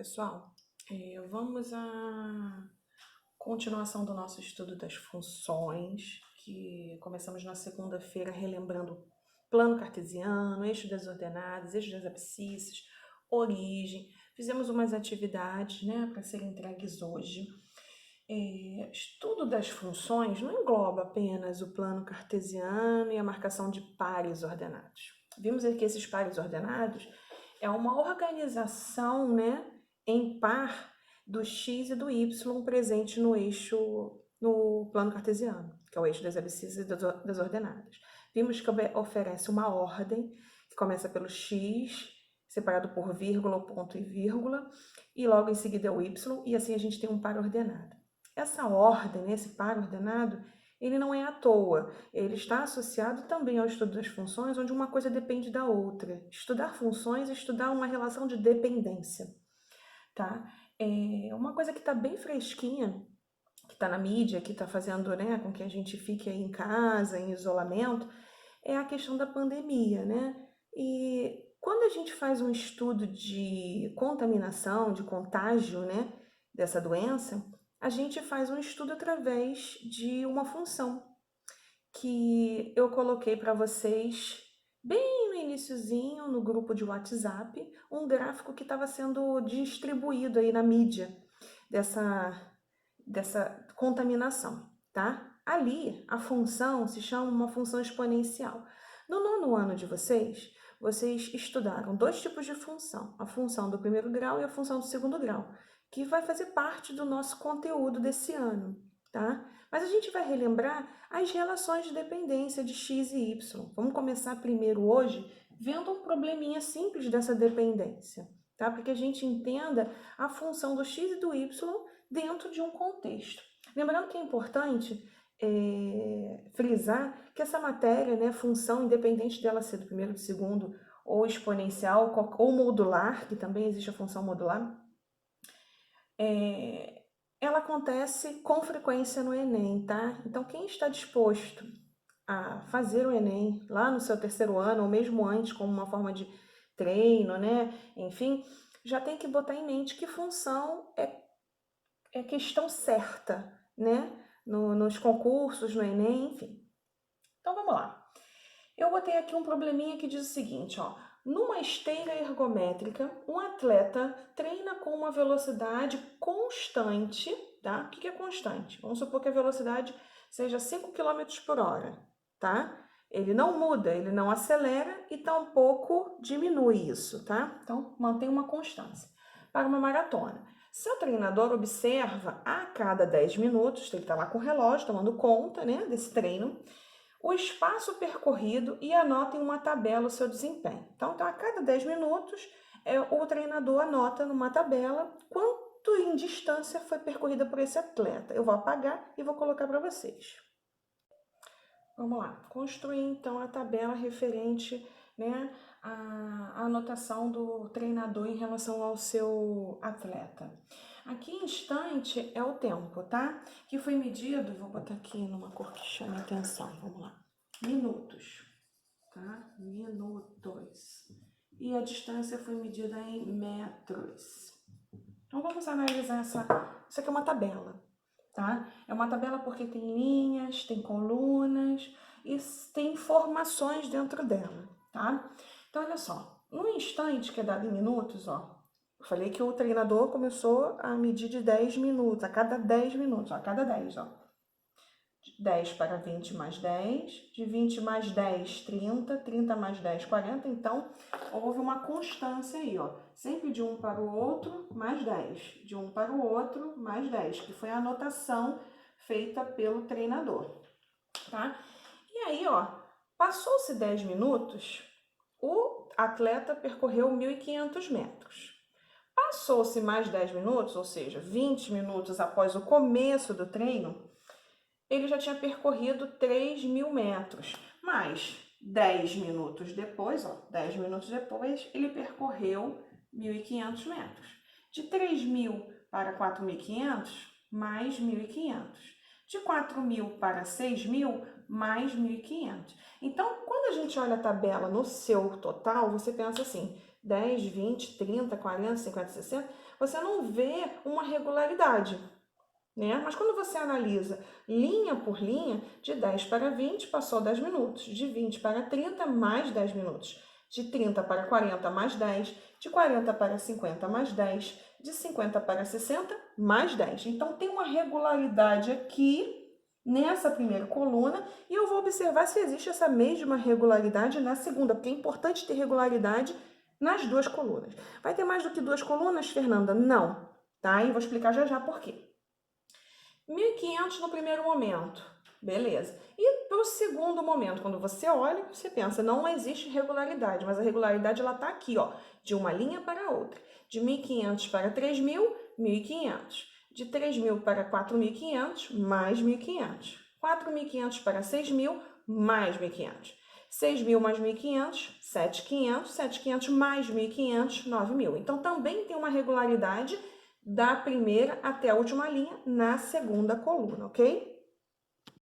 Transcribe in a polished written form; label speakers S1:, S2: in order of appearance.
S1: Pessoal, vamos à continuação do nosso estudo das funções, que começamos na segunda-feira relembrando plano cartesiano, eixo das ordenadas, eixo das abscissas, origem. Fizemos umas atividades, para serem entregues hoje. Estudo das funções não engloba apenas o plano cartesiano e a marcação de pares ordenados. Vimos aqui que esses pares ordenados é uma organização, em par do x e do y presente no plano cartesiano, que é o eixo das abscissas e das ordenadas. Vimos que oferece uma ordem que começa pelo x, separado por vírgula, ou ponto e vírgula, e logo em seguida é o y, e assim a gente tem um par ordenado. Essa ordem, esse par ordenado, ele não é à toa, ele está associado também ao estudo das funções, onde uma coisa depende da outra. Estudar funções é estudar uma relação de dependência, tá? Uma coisa que está bem fresquinha, que está na mídia, que está fazendo, com que a gente fique aí em casa, em isolamento, é a questão da pandemia, E quando a gente faz um estudo de contaminação, de contágio, dessa doença, a gente faz um estudo através de uma função que eu coloquei para vocês bem no iniciozinho, no grupo de WhatsApp, um gráfico que estava sendo distribuído aí na mídia dessa contaminação, tá? Ali, a função se chama uma função exponencial. No nono ano de vocês estudaram dois tipos de função, a função do primeiro grau e a função do segundo grau, que vai fazer parte do nosso conteúdo desse ano, tá? Mas a gente vai relembrar as relações de dependência de x e y. Vamos começar primeiro hoje vendo um probleminha simples dessa dependência, tá? Para que a gente entenda a função do x e do y dentro de um contexto. Lembrando que é importante frisar que essa matéria, função, independente dela ser do primeiro, do segundo, ou exponencial, ou modular, que também existe a função modular, ela acontece com frequência no Enem, tá? Então, quem está disposto a fazer o Enem lá no seu terceiro ano, ou mesmo antes, como uma forma de treino, enfim, já tem que botar em mente que função é questão certa, nos concursos, no Enem, enfim. Então, vamos lá. Eu botei aqui um probleminha que diz o seguinte, ó. Numa esteira ergométrica, um atleta treina com uma velocidade constante, tá? O que é constante? Vamos supor que a velocidade seja 5 km por hora, tá? Ele não muda, ele não acelera e tampouco diminui isso, tá? Então, mantém uma constância. Para uma maratona. Seu treinador observa a cada 10 minutos, ele está lá com o relógio, tomando conta, desse treino, o espaço percorrido e anota em uma tabela o seu desempenho. Então, a cada 10 minutos, o treinador anota numa tabela quanto em distância foi percorrida por esse atleta. Eu vou apagar e vou colocar para vocês. Vamos lá. Construir, então, a tabela referente, à anotação do treinador em relação ao seu atleta. Aqui, instante, é o tempo, tá? Que foi medido, vou botar aqui numa cor que chame a atenção, vamos lá. Minutos, tá? Minutos. E a distância foi medida em metros. Então, vamos analisar isso aqui é uma tabela, tá? É uma tabela porque tem linhas, tem colunas e tem informações dentro dela, tá? Então, olha só. No instante que é dado em minutos, ó, eu falei que o treinador começou a medir de 10 minutos, a cada 10 minutos, ó, a cada 10, ó. De 10 para 20 mais 10, de 20 mais 10, 30, 30 mais 10, 40. Então, houve uma constância aí, ó. Sempre de um para o outro, mais 10. De um para o outro, mais 10, que foi a anotação feita pelo treinador, tá? E aí, ó, passou-se 10 minutos, o atleta percorreu 1.500 metros. Passou-se mais 10 minutos, ou seja, 20 minutos após o começo do treino, ele já tinha percorrido 3.000 metros, mas 10 minutos depois, 10 minutos depois, ele percorreu 1.500 metros. De 3.000 para 4.500, mais 1.500. De 4.000 para 6.000, mais 1.500. Então, quando a gente olha a tabela no seu total, você pensa assim, 10, 20, 30, 40, 50, 60, você não vê uma regularidade, né? Mas quando você analisa linha por linha, de 10 para 20 passou 10 minutos, de 20 para 30 mais 10 minutos, de 30 para 40 mais 10, de 40 para 50 mais 10, de 50 para 60 mais 10. Então tem uma regularidade aqui nessa primeira coluna e eu vou observar se existe essa mesma regularidade na segunda, porque é importante ter regularidade nas duas colunas. Vai ter mais do que duas colunas, Fernanda? Não, tá? E vou explicar já já por quê. 1.500 no primeiro momento, beleza. E para o segundo momento, quando você olha, você pensa, não existe regularidade, mas a regularidade ela está aqui, ó, de uma linha para a outra. De 1.500 para 3.000, 1.500. De 3.000 para 4.500, mais 1.500. 4.500 para 6.000, mais 1.500. 6.000 mais 1.500, 7.500. 7.500 mais 1.500, 9.000. Então, também tem uma regularidade da primeira até a última linha na segunda coluna, ok?